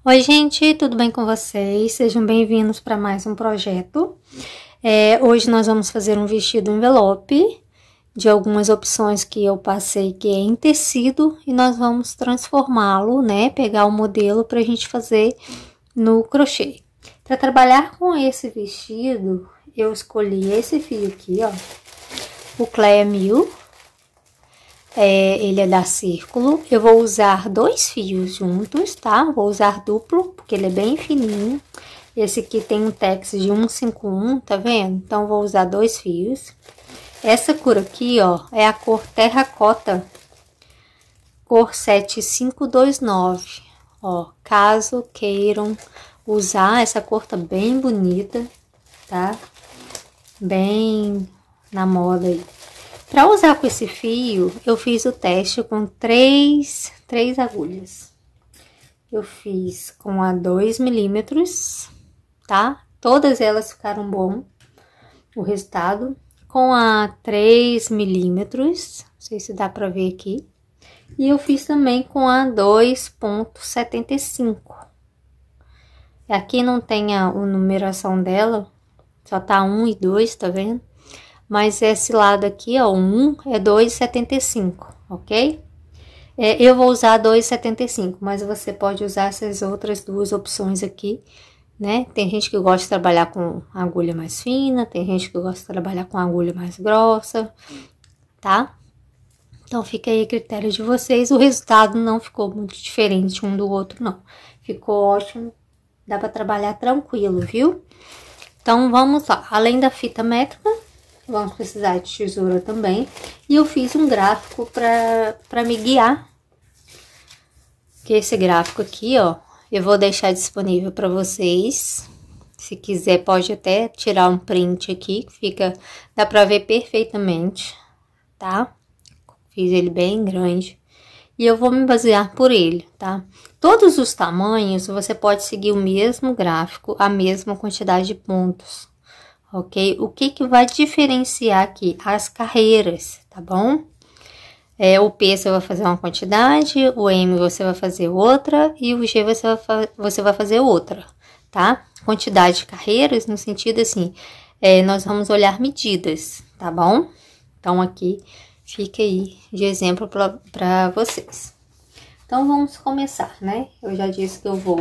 Oi, gente, tudo bem com vocês? Sejam bem-vindos para mais um projeto. Hoje nós vamos fazer um vestido envelope de algumas opções que eu passei que é em tecido e nós vamos transformá-lo, né? Pegar o modelo para a gente fazer no crochê. Para trabalhar com esse vestido, eu escolhi esse fio aqui, ó, o Cleia 1000. Ele é da Círculo. Eu vou usar dois fios juntos, tá? Vou usar duplo, porque ele é bem fininho. Esse aqui tem um tex de 151, tá vendo? Então, vou usar dois fios. Essa cor aqui, ó, é a cor terracota, cor 7529. Ó, caso queiram usar, essa cor tá bem bonita, tá? Bem na moda aí. Para usar com esse fio, eu fiz o teste com três agulhas. Eu fiz com a 2 milímetros, tá? Todas elas ficaram bom, o resultado. Com a 3 milímetros, não sei se dá para ver aqui. E eu fiz também com a 2,75. Aqui não tem a numeração dela, só tá 1 e 2, tá vendo? Mas esse lado aqui, ó, 1 é 2,75, ok? Eu vou usar 2,75, mas você pode usar essas outras duas opções aqui, né? Tem gente que gosta de trabalhar com agulha mais fina, tem gente que gosta de trabalhar com agulha mais grossa, tá? Então, fica aí a critério de vocês. O resultado não ficou muito diferente um do outro, não. Ficou ótimo, dá pra trabalhar tranquilo, viu? Então, vamos lá. Além da fita métrica, vamos precisar de tesoura também. E eu fiz um gráfico para me guiar. Que esse gráfico aqui, ó, eu vou deixar disponível para vocês. Se quiser, pode até tirar um print aqui, que dá para ver perfeitamente, tá? Fiz ele bem grande. E eu vou me basear por ele, tá? Todos os tamanhos, você pode seguir o mesmo gráfico, a mesma quantidade de pontos. Ok? O que vai diferenciar aqui? As carreiras, tá bom? O P você vai fazer uma quantidade, o M você vai fazer outra e o G você vai fazer outra, tá? Quantidade de carreiras no sentido assim, nós vamos olhar medidas, tá bom? Então, aqui fica aí de exemplo para vocês. Então, vamos começar, né? Eu já disse que eu vou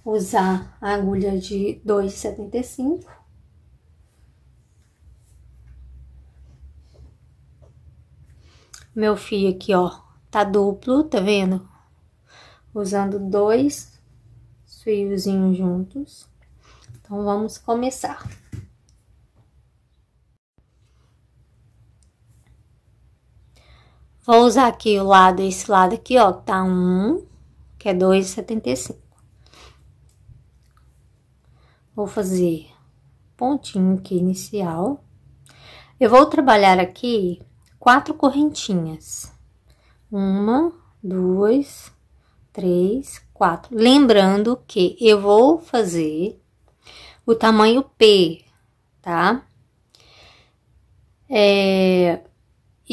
usar a agulha de 2,75. Meu fio aqui, ó, tá duplo, tá vendo? Usando dois fiozinhos juntos. Então, vamos começar. Vou usar aqui esse lado aqui, ó, tá 1, que é 2,75. Vou fazer pontinho aqui inicial. Eu vou trabalhar aqui 4 correntinhas. 1, 2, 3, 4. Lembrando que eu vou fazer o tamanho P, tá? E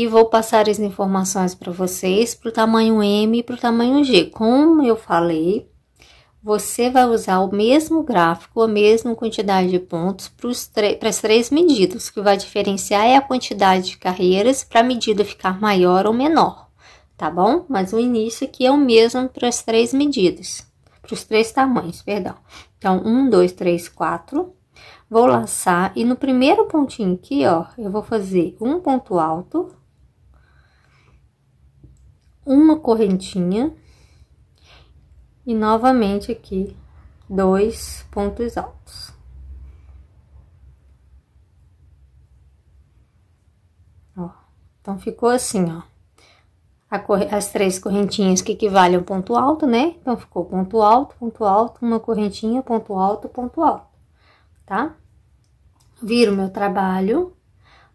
vou passar as informações para vocês pro tamanho M e pro tamanho G. Como eu falei, você vai usar o mesmo gráfico, a mesma quantidade de pontos para as três medidas. O que vai diferenciar é a quantidade de carreiras para a medida ficar maior ou menor, tá bom? Mas o início aqui é o mesmo para as três medidas, para os três tamanhos, perdão. Então, 1, 2, 3, 4. Vou laçar e no primeiro pontinho aqui, ó, eu vou fazer um ponto alto, uma correntinha. E novamente aqui, 2 pontos altos. Ó, então, ficou assim, ó. As três correntinhas que equivalem ao ponto alto, né? Então, ficou ponto alto, uma correntinha, ponto alto, tá? Viro meu trabalho.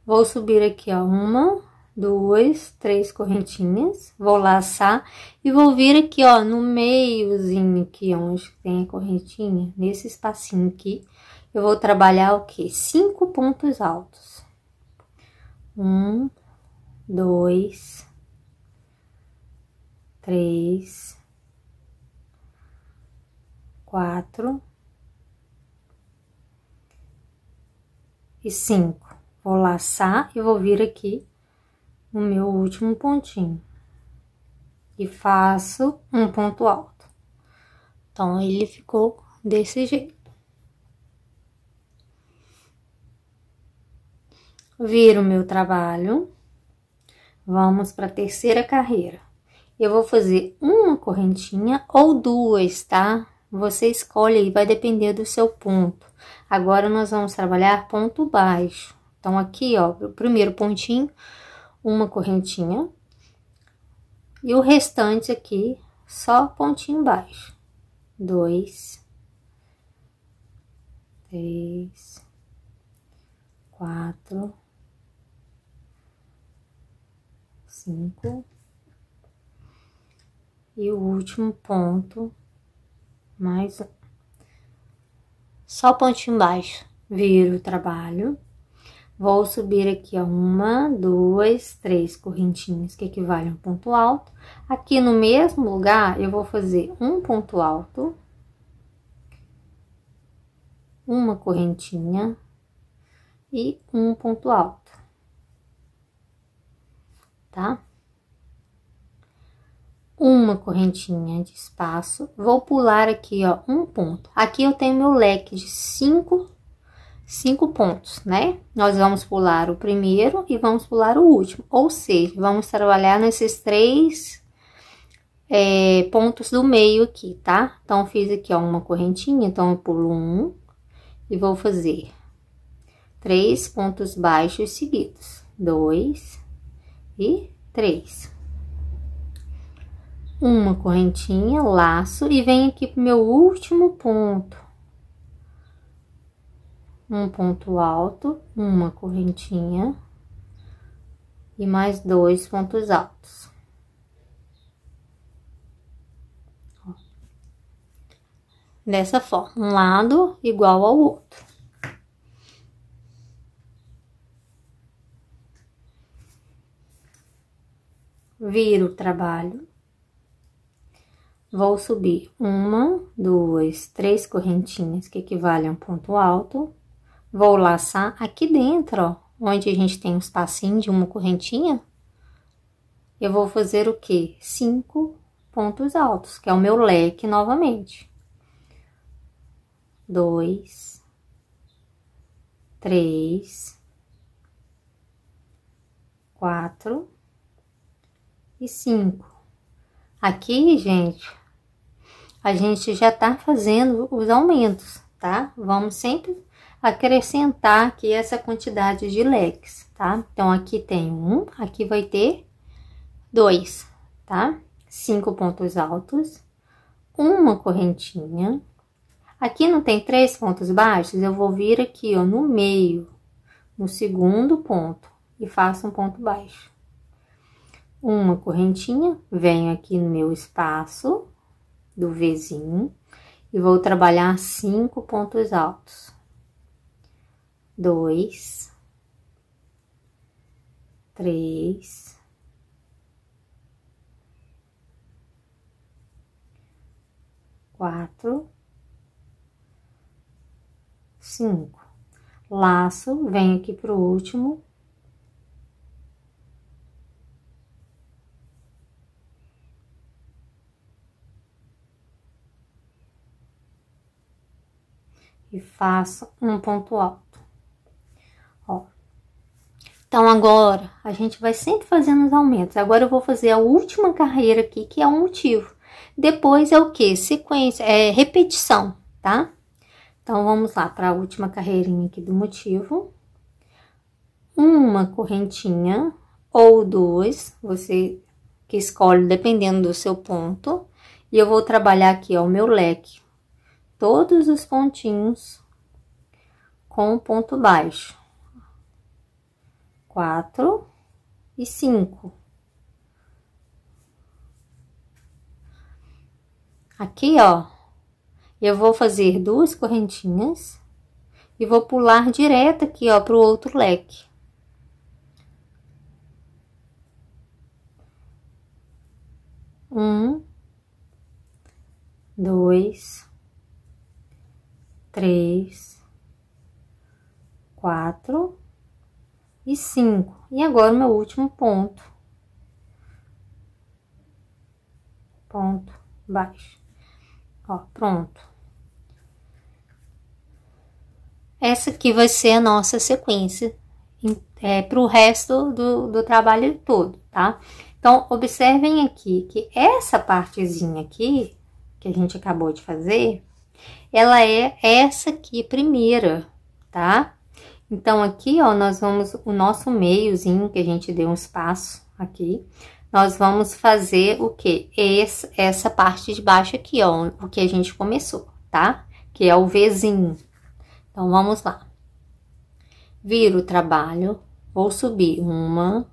Vou subir aqui, ó, 1, 2, 3 correntinhas, vou laçar e vou vir aqui, ó, no meiozinho aqui, onde tem a correntinha, nesse espacinho aqui, eu vou trabalhar o quê? 5 pontos altos. 1, 2, 3, 4 e 5. Vou laçar e vou vir aqui no meu último pontinho e faço um ponto alto. Então, ele ficou desse jeito. Viro o meu trabalho, vamos para a terceira carreira. Eu vou fazer uma correntinha ou duas, tá? Você escolhe aí, vai depender do seu ponto. Agora, nós vamos trabalhar ponto baixo. Então, aqui, ó, o primeiro pontinho, uma correntinha. E o restante aqui, só pontinho baixo. 2, 3, 4, 5. E o último ponto, mais um. Só pontinho baixo. Viro o trabalho. Vou subir aqui, ó, 1, 2, 3 correntinhas, que equivalem a um ponto alto. Aqui no mesmo lugar, eu vou fazer um ponto alto, uma correntinha e um ponto alto, tá? Uma correntinha de espaço, vou pular aqui, ó, um ponto. Aqui eu tenho meu leque de 5 pontos, né? Nós vamos pular o primeiro e vamos pular o último, ou seja, vamos trabalhar nesses 3 pontos do meio aqui, tá? Então, fiz aqui, ó, uma correntinha, então eu pulo um e vou fazer 3 pontos baixos seguidos, 2 e 3. Uma correntinha, laço e venho aqui pro meu último ponto. Um ponto alto, uma correntinha e mais 2 pontos altos. Ó. Dessa forma, um lado igual ao outro. Viro o trabalho. Vou subir 1, 2, 3 correntinhas, que equivalem a um ponto alto. Vou laçar aqui dentro, ó, onde a gente tem um espacinho de uma correntinha. Eu vou fazer o quê? 5 pontos altos, que é o meu leque novamente. 2, 3, 4 e 5. Aqui, gente, a gente já tá fazendo os aumentos, tá? Vamos sempre acrescentar aqui essa quantidade de leques, tá? Então, aqui tem um, aqui vai ter 2, tá? 5 pontos altos, uma correntinha. Aqui não tem 3 pontos baixos, eu vou vir aqui, ó, no meio, no segundo ponto, e faço um ponto baixo. Uma correntinha, venho aqui no meu espaço do Vzinho e vou trabalhar 5 pontos altos. 2, 3, 4, 5. Laço, venho aqui pro último. E faço um ponto alto. Ó. Então, agora, a gente vai sempre fazendo os aumentos. Agora, eu vou fazer a última carreira aqui, que é o motivo. Depois é o quê? Sequência, é repetição, tá? Então, vamos lá para a última carreirinha aqui do motivo. Uma correntinha ou 2, você que escolhe, dependendo do seu ponto. E eu vou trabalhar aqui, ó, o meu leque. Todos os pontinhos com ponto baixo. 4 e 5. Aqui, ó, eu vou fazer 2 correntinhas e vou pular direto aqui, ó, pro outro leque. 1, 2, 3, 4 e 5. E agora o meu último ponto. Ponto baixo. Ó, pronto. Essa aqui vai ser a nossa sequência para o resto do trabalho todo, tá? Então, observem aqui que essa partezinha aqui, que a gente acabou de fazer, ela é essa aqui primeira, tá? Então, aqui, ó, nós vamos, o nosso meiozinho, que a gente deu um espaço aqui, nós vamos fazer o quê? Essa parte de baixo aqui, ó, o que a gente começou, tá? Que é o Vzinho. Então, vamos lá. Viro o trabalho, vou subir 1,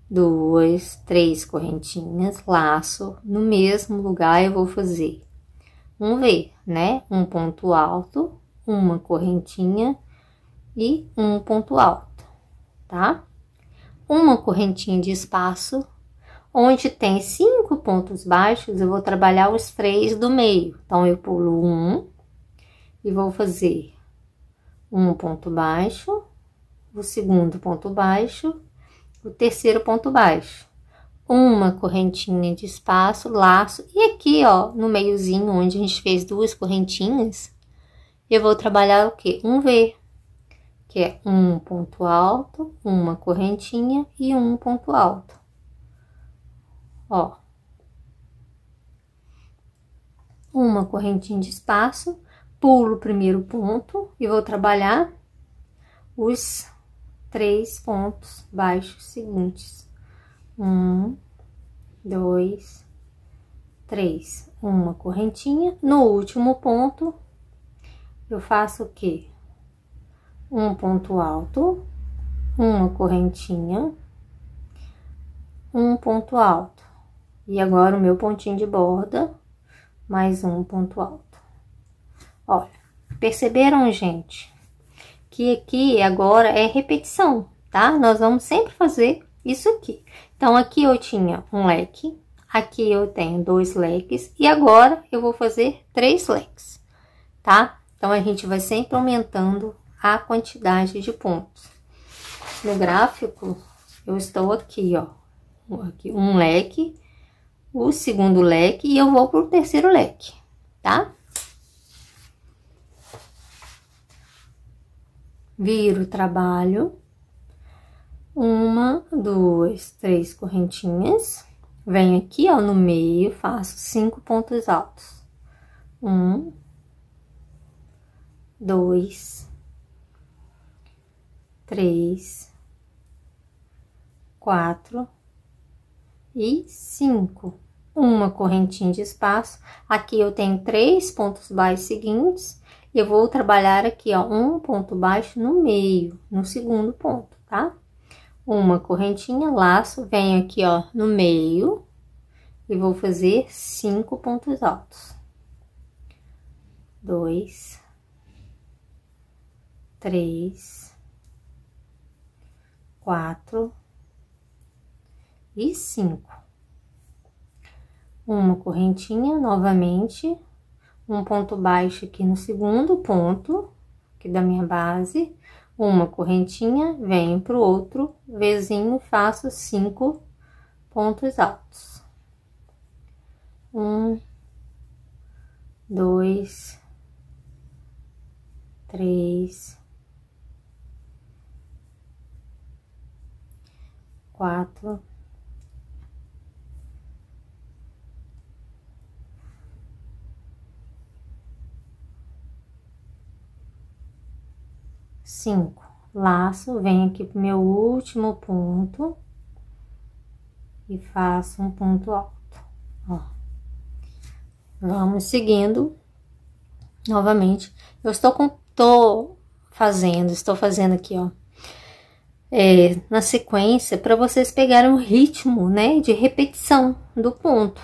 2, 3 correntinhas, laço, no mesmo lugar eu vou fazer um V, né? Um ponto alto, uma correntinha e um ponto alto, tá? Uma correntinha de espaço, onde tem 5 pontos baixos, eu vou trabalhar os 3 do meio. Então, eu pulo 1 e vou fazer um ponto baixo, o segundo ponto baixo, o terceiro ponto baixo. Uma correntinha de espaço, laço, e aqui, ó, no meiozinho, onde a gente fez 2 correntinhas, eu vou trabalhar o quê? Um V, que é um ponto alto, uma correntinha e um ponto alto. Ó. Uma correntinha de espaço, pulo o primeiro ponto e vou trabalhar os 3 pontos baixos seguintes. 1, 2, 3. Uma correntinha. No último ponto, eu faço o quê? Um ponto alto, uma correntinha, um ponto alto. E agora o meu pontinho de borda, mais um ponto alto. Olha, perceberam, gente? Que aqui agora é repetição, tá? Nós vamos sempre fazer isso aqui. Então, aqui eu tinha um leque, aqui eu tenho 2 leques, e agora eu vou fazer 3 leques, tá? Então, a gente vai sempre aumentando a quantidade de pontos. No gráfico, eu estou aqui, ó, aqui um leque, o segundo leque, e eu vou pro terceiro leque, tá? Viro o trabalho, 1, 2, 3 correntinhas, venho aqui, ó, no meio, faço 5 pontos altos. 1, 2, 3, 4 e 5. Uma correntinha de espaço. Aqui eu tenho 3 pontos baixos seguintes. Eu vou trabalhar aqui, ó, um ponto baixo no meio, no segundo ponto, tá? Uma correntinha, laço, venho aqui, ó, no meio e vou fazer 5 pontos altos. 2, 3, 4 e 5. Uma correntinha, novamente, um ponto baixo aqui no segundo ponto, aqui da minha base, uma correntinha, venho pro outro Vzinho, faço 5 pontos altos. 1, 2, 3, 4, 5. Laço, venho aqui pro meu último ponto e faço um ponto alto, ó. Vamos seguindo novamente. Eu estou fazendo aqui, ó, na sequência, para vocês pegarem o ritmo, né, de repetição do ponto,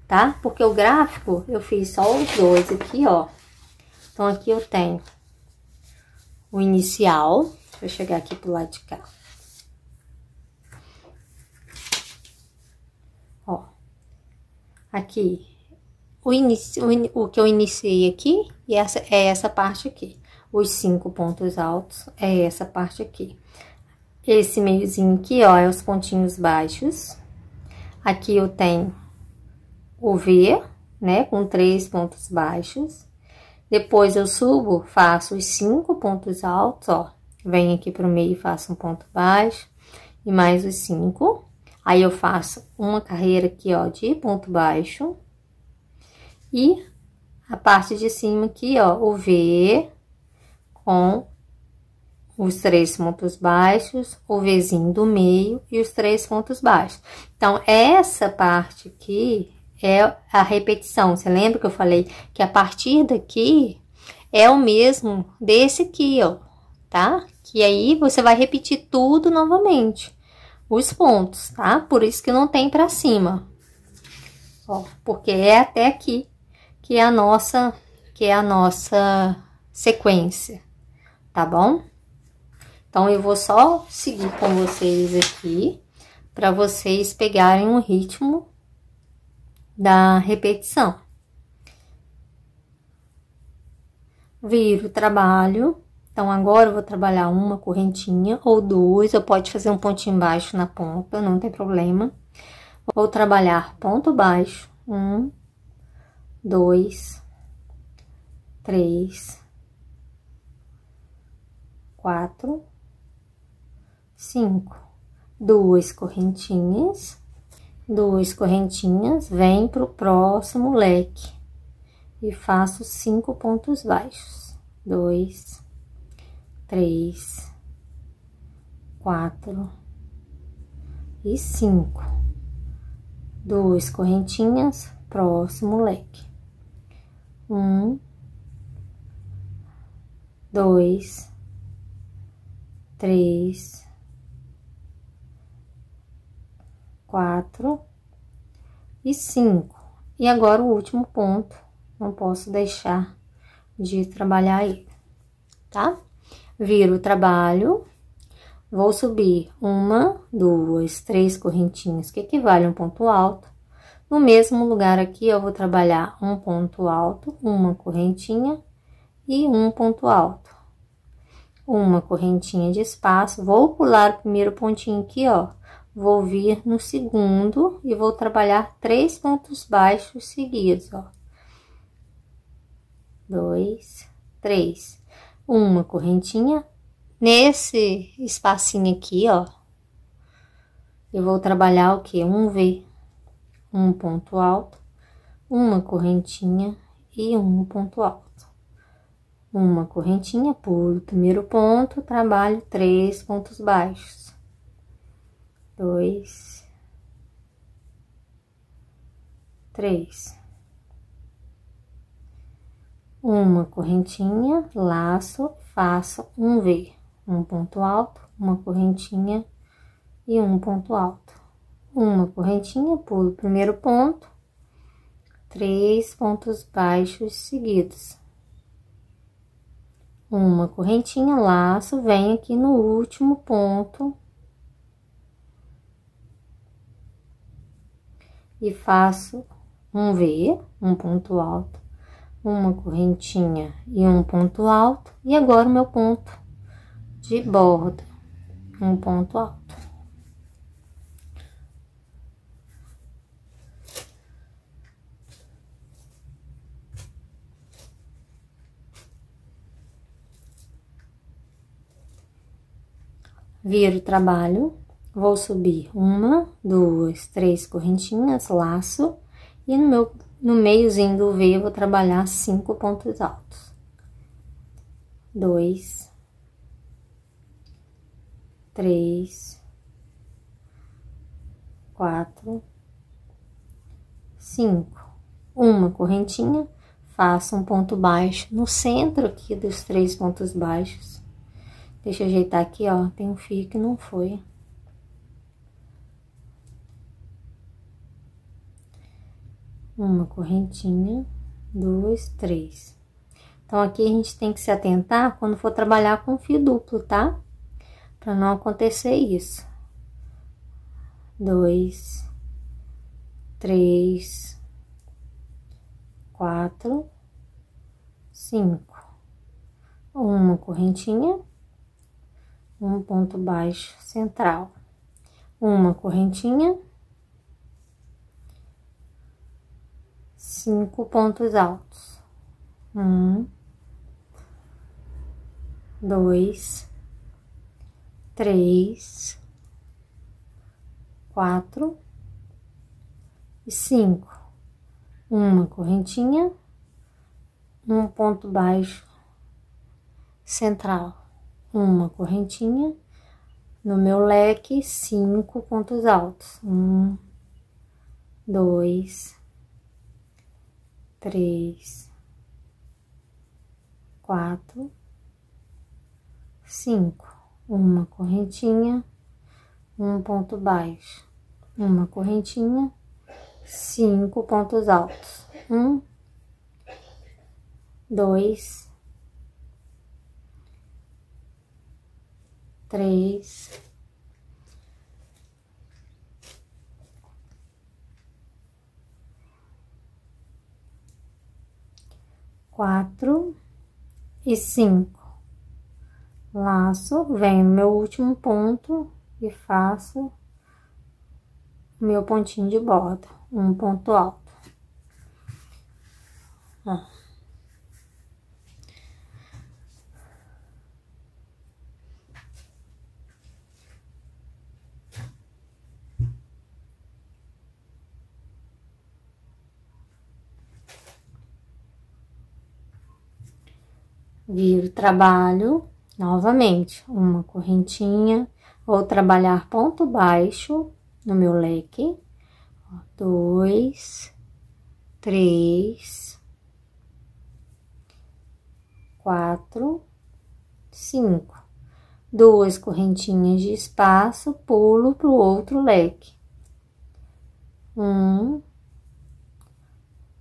tá? Porque o gráfico eu fiz só os 2 aqui, ó. Então, aqui eu tenho o inicial. Deixa eu chegar aqui pro lado de cá. Ó. Aqui, o que eu iniciei aqui, e essa parte aqui. Os 5 pontos altos é essa parte aqui. Esse meiozinho aqui, ó, é os pontinhos baixos. Aqui eu tenho o V, né, com 3 pontos baixos. Depois eu subo, faço os 5 pontos altos, ó. Venho aqui pro meio e faço um ponto baixo. E mais os 5. Aí eu faço uma carreira aqui, ó, de ponto baixo. E a parte de cima aqui, ó, o V com os 3 pontos baixos, o Vzinho do meio e os 3 pontos baixos. Então, essa parte aqui é a repetição. Você lembra que eu falei que a partir daqui é o mesmo desse aqui, ó, tá? Que aí você vai repetir tudo novamente, os pontos, tá? Por isso que não tem pra cima, ó, porque é até aqui que é a nossa sequência, tá bom? Então, eu vou só seguir com vocês aqui, para vocês pegarem o ritmo da repetição. Viro o trabalho. Então, agora eu vou trabalhar uma correntinha ou duas, ou pode fazer um pontinho baixo na ponta, não tem problema. Vou trabalhar ponto baixo, 1, 2, 3, 4, 5, duas correntinhas, vem pro próximo leque e faço 5 pontos baixos, 2, 3, 4 e 5, duas correntinhas, próximo leque, 1, 2, 3, 4 e 5. E agora o último ponto, não posso deixar de trabalhar ele, tá? Viro o trabalho, vou subir 1, 2, 3 correntinhas, que equivale a um ponto alto. No mesmo lugar aqui, eu vou trabalhar um ponto alto, uma correntinha e um ponto alto. Uma correntinha de espaço, vou pular o primeiro pontinho aqui, ó. Vou vir no segundo e vou trabalhar 3 pontos baixos seguidos, ó. 2, 3. Uma correntinha. Nesse espacinho aqui, ó, eu vou trabalhar o quê? Um V, um ponto alto, uma correntinha e um ponto alto. Uma correntinha, pulo o primeiro ponto, trabalho 3 pontos baixos. 2, 3. Uma correntinha, laço, faço um V, um ponto alto, uma correntinha e um ponto alto. Uma correntinha, pulo o primeiro ponto, 3 pontos baixos seguidos. Uma correntinha, laço, venho aqui no último ponto e faço um V, um ponto alto, uma correntinha e um ponto alto, e agora o meu ponto de borda, um ponto alto. Viro o trabalho, vou subir 1, 2, 3 correntinhas, laço, e no meiozinho do V eu vou trabalhar 5 pontos altos. 2, 3, 4, 5. Uma correntinha, faço um ponto baixo no centro aqui dos 3 pontos baixos. Deixa eu ajeitar aqui, ó, tem um fio que não foi. Uma correntinha, 2, 3. Então, aqui a gente tem que se atentar quando for trabalhar com fio duplo, tá? Pra não acontecer isso. 2, 3, 4, 5, uma correntinha, um ponto baixo central, uma correntinha, 5 pontos altos, 1, 2, 3, 4 e 5, uma correntinha, um ponto baixo central, uma correntinha, no meu leque, 5 pontos altos, 1, 2, 3, 4, 5, uma correntinha, um ponto baixo, uma correntinha, 5 pontos altos, 1, 2, 3, 4 e 5. Laço, venho no meu último ponto e faço meu pontinho de borda, um ponto alto. Ó. Viro, trabalho novamente uma correntinha, vou trabalhar ponto baixo no meu leque, 2, 3, 4, 5, 2 correntinhas de espaço, pulo pro outro leque, 1,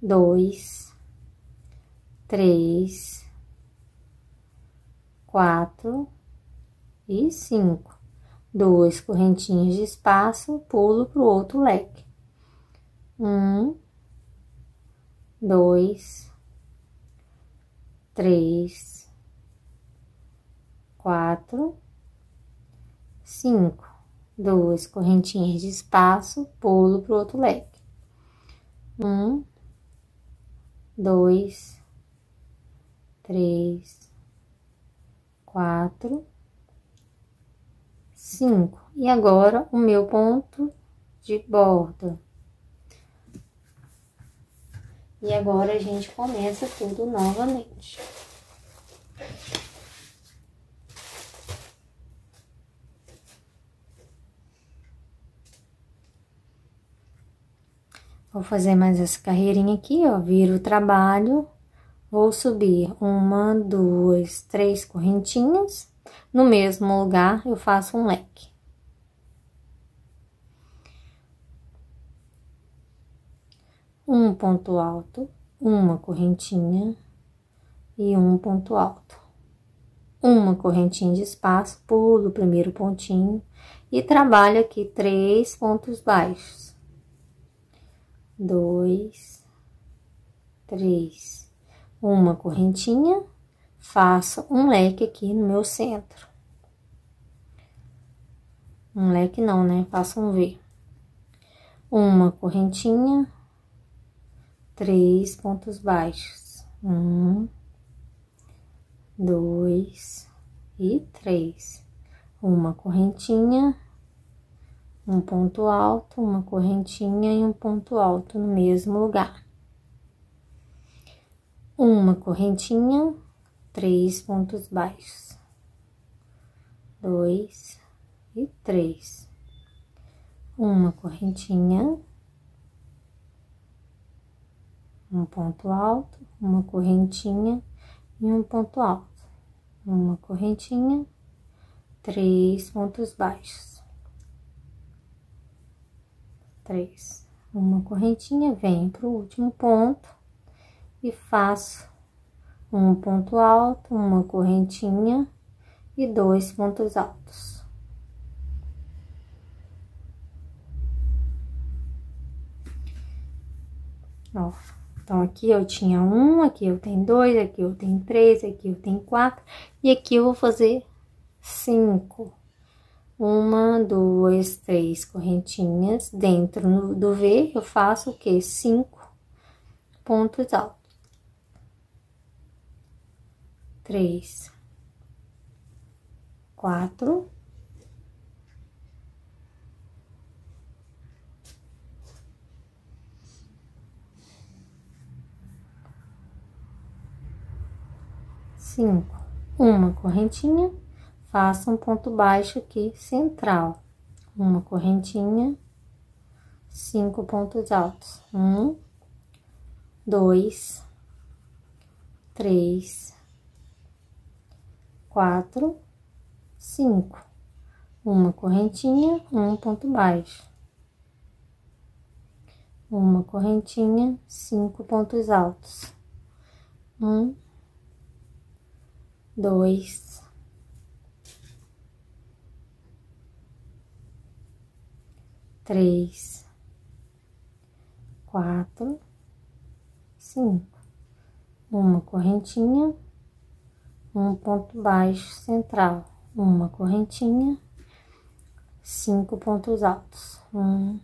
2, 3, 4 e 5, 2 correntinhas de espaço, pulo pro outro leque, 1, 2, 3, 4, 5, 2 correntinhas de espaço, pulo pro outro leque, 1, 2, 3, 4, 5. E agora, o meu ponto de borda. E agora, a gente começa tudo novamente. Vou fazer mais essa carreirinha aqui, ó, viro o trabalho, vou subir 1, 2, 3 correntinhas, no mesmo lugar eu faço um leque. Um ponto alto, uma correntinha e um ponto alto. Uma correntinha de espaço, pulo o primeiro pontinho e trabalho aqui 3 pontos baixos. 2, 3, uma correntinha, faço um leque aqui no meu centro. Um leque não, né? Faço um V. Uma correntinha, 3 pontos baixos. 1, 2 e 3. Uma correntinha, um ponto alto, uma correntinha e um ponto alto no mesmo lugar. Uma correntinha, 3 pontos baixos. 2 e 3. Uma correntinha, um ponto alto, uma correntinha e um ponto alto. Uma correntinha, 3 pontos baixos. 3. Uma correntinha, venho pro último ponto e faço um ponto alto, uma correntinha e 2 pontos altos. Ó, Então, aqui eu tinha 1, aqui eu tenho 2, aqui eu tenho 3, aqui eu tenho 4. E aqui eu vou fazer 5. 1, 2, 3 correntinhas. Dentro do V, eu faço o quê? 5 pontos altos. 3, 4. 5, uma correntinha, faço um ponto baixo aqui central, uma correntinha, 5 pontos altos, 1, 2, 3, 4, 5, uma correntinha, um ponto baixo, uma correntinha, 5 pontos altos, 1, 2, 3, 4, 5, uma correntinha, um ponto baixo central, uma correntinha, 5 pontos altos, 1,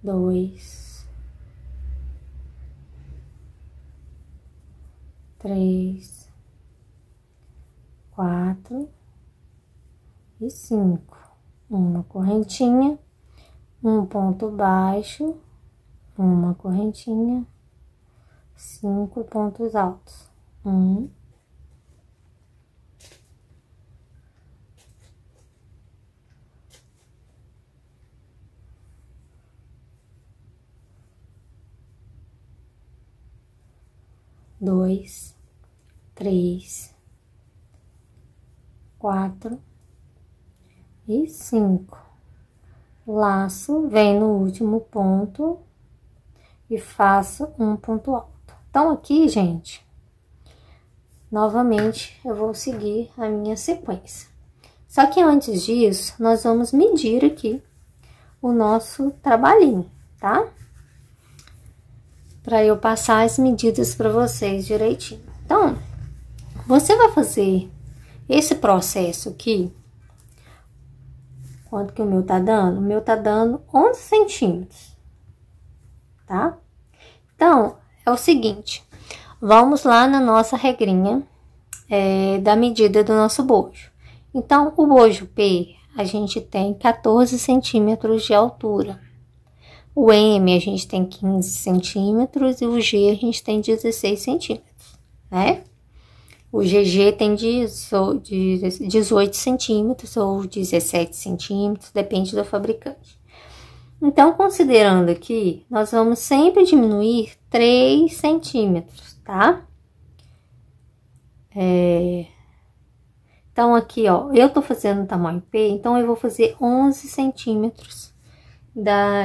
2, 3, 4 e 5, uma correntinha, um ponto baixo, uma correntinha, 5 pontos altos, 1, 2, 3, 4 e 5. Laço, vem no último ponto e faço um ponto alto. Então, aqui, gente, novamente, eu vou seguir a minha sequência. Só que antes disso, nós vamos medir aqui o nosso trabalhinho, tá? Para eu passar as medidas para vocês direitinho. Então, você vai fazer esse processo aqui. Quanto que o meu tá dando? O meu tá dando 11 centímetros, tá? Então, é o seguinte, vamos lá na nossa regrinha da medida do nosso bojo. Então, o bojo P, a gente tem 14 centímetros de altura. O M, a gente tem 15 centímetros e o G, a gente tem 16 centímetros, né? O GG tem 18 centímetros ou 17 centímetros, depende do fabricante. Então, considerando aqui, nós vamos sempre diminuir 3 centímetros, tá? Então, aqui, ó, eu tô fazendo tamanho P, então eu vou fazer 11 centímetros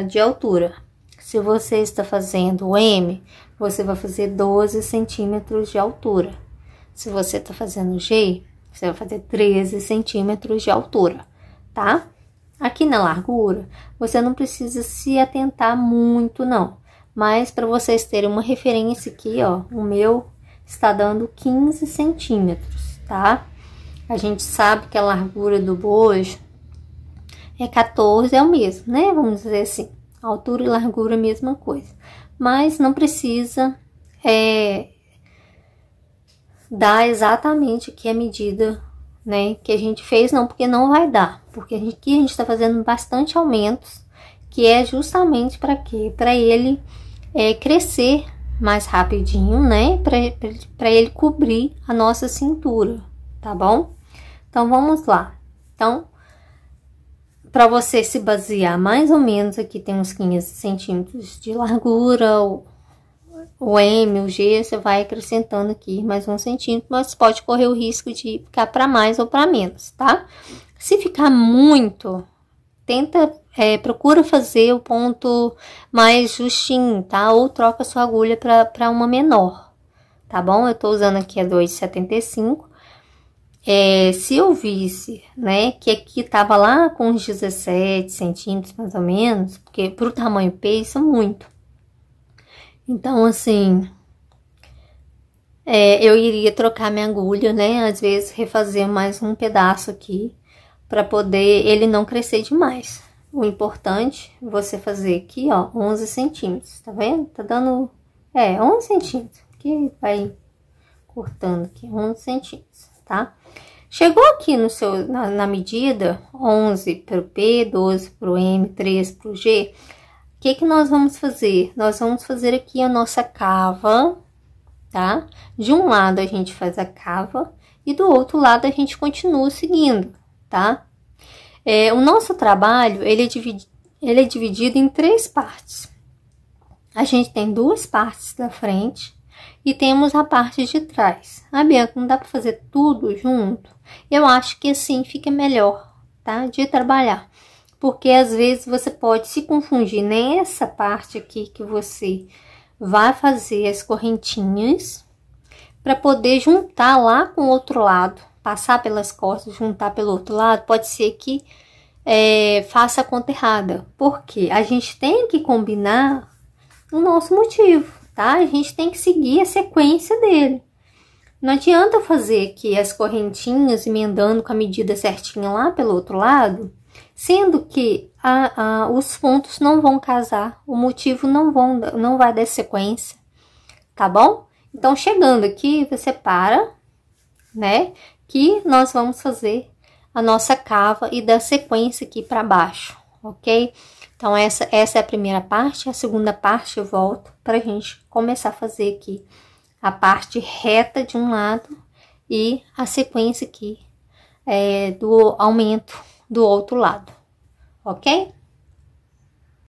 de altura. Se você está fazendo o M, você vai fazer 12 centímetros de altura. Se você tá fazendo G, você vai fazer 13 centímetros de altura, tá? Aqui na largura, você não precisa se atentar muito, não. Mas, para vocês terem uma referência aqui, ó, o meu está dando 15 centímetros, tá? A gente sabe que a largura do bojo é 14, é o mesmo, né? Vamos dizer assim, altura e largura, mesma coisa. Mas não precisa dar exatamente aqui a medida, né, que a gente fez, não, porque não vai dar. Porque aqui a gente tá fazendo bastante aumentos, que é justamente para quê? Para ele crescer mais rapidinho, né? Para ele cobrir a nossa cintura, tá bom? Então, vamos lá. Então, para você se basear mais ou menos, aqui tem uns 15 centímetros de largura, o M, o G, você vai acrescentando aqui mais 1 centímetro, mas pode correr o risco de ficar para mais ou para menos, tá? Se ficar muito, procura fazer o ponto mais justinho, tá? Ou troca sua agulha para uma menor, tá bom? Eu tô usando aqui a 2,75. Se eu visse, né, que aqui tava lá com uns 17 centímetros mais ou menos, porque pro tamanho P isso é muito. Então, assim, eu iria trocar minha agulha, né? Às vezes refazer mais um pedaço aqui, para poder ele não crescer demais. O importante é você fazer aqui, ó, 11 centímetros, tá vendo? Tá dando, 11 centímetros, que vai cortando aqui, 11 centímetros, tá? Chegou aqui no seu, na medida, 11 para o P, 12 para o M, 13 para o G, o que que nós vamos fazer? Nós vamos fazer aqui a nossa cava, tá? De um lado a gente faz a cava e do outro lado a gente continua seguindo, tá? O nosso trabalho, ele é dividido em 3 partes. A gente tem 2 partes da frente e temos a parte de trás. Ah, Bianca, não dá para fazer tudo junto? Eu acho que assim fica melhor, tá? De trabalhar. Porque às vezes você pode se confundir nessa parte aqui que você vai fazer as correntinhas para poder juntar lá com o outro lado, passar pelas costas, juntar pelo outro lado. Pode ser que faça a conta errada, porque a gente tem que combinar o nosso motivo, tá? A gente tem que seguir a sequência dele. Não adianta fazer aqui as correntinhas emendando com a medida certinha lá pelo outro lado, sendo que os pontos não vão casar, o motivo não vai dar sequência, tá bom? Então, chegando aqui, você para, né? Que nós vamos fazer a nossa cava e dar sequência aqui para baixo, ok? Então, essa é a primeira parte. A segunda parte eu volto pra gente começar a fazer aqui a parte reta de um lado e a sequência aqui do aumento do outro lado, ok?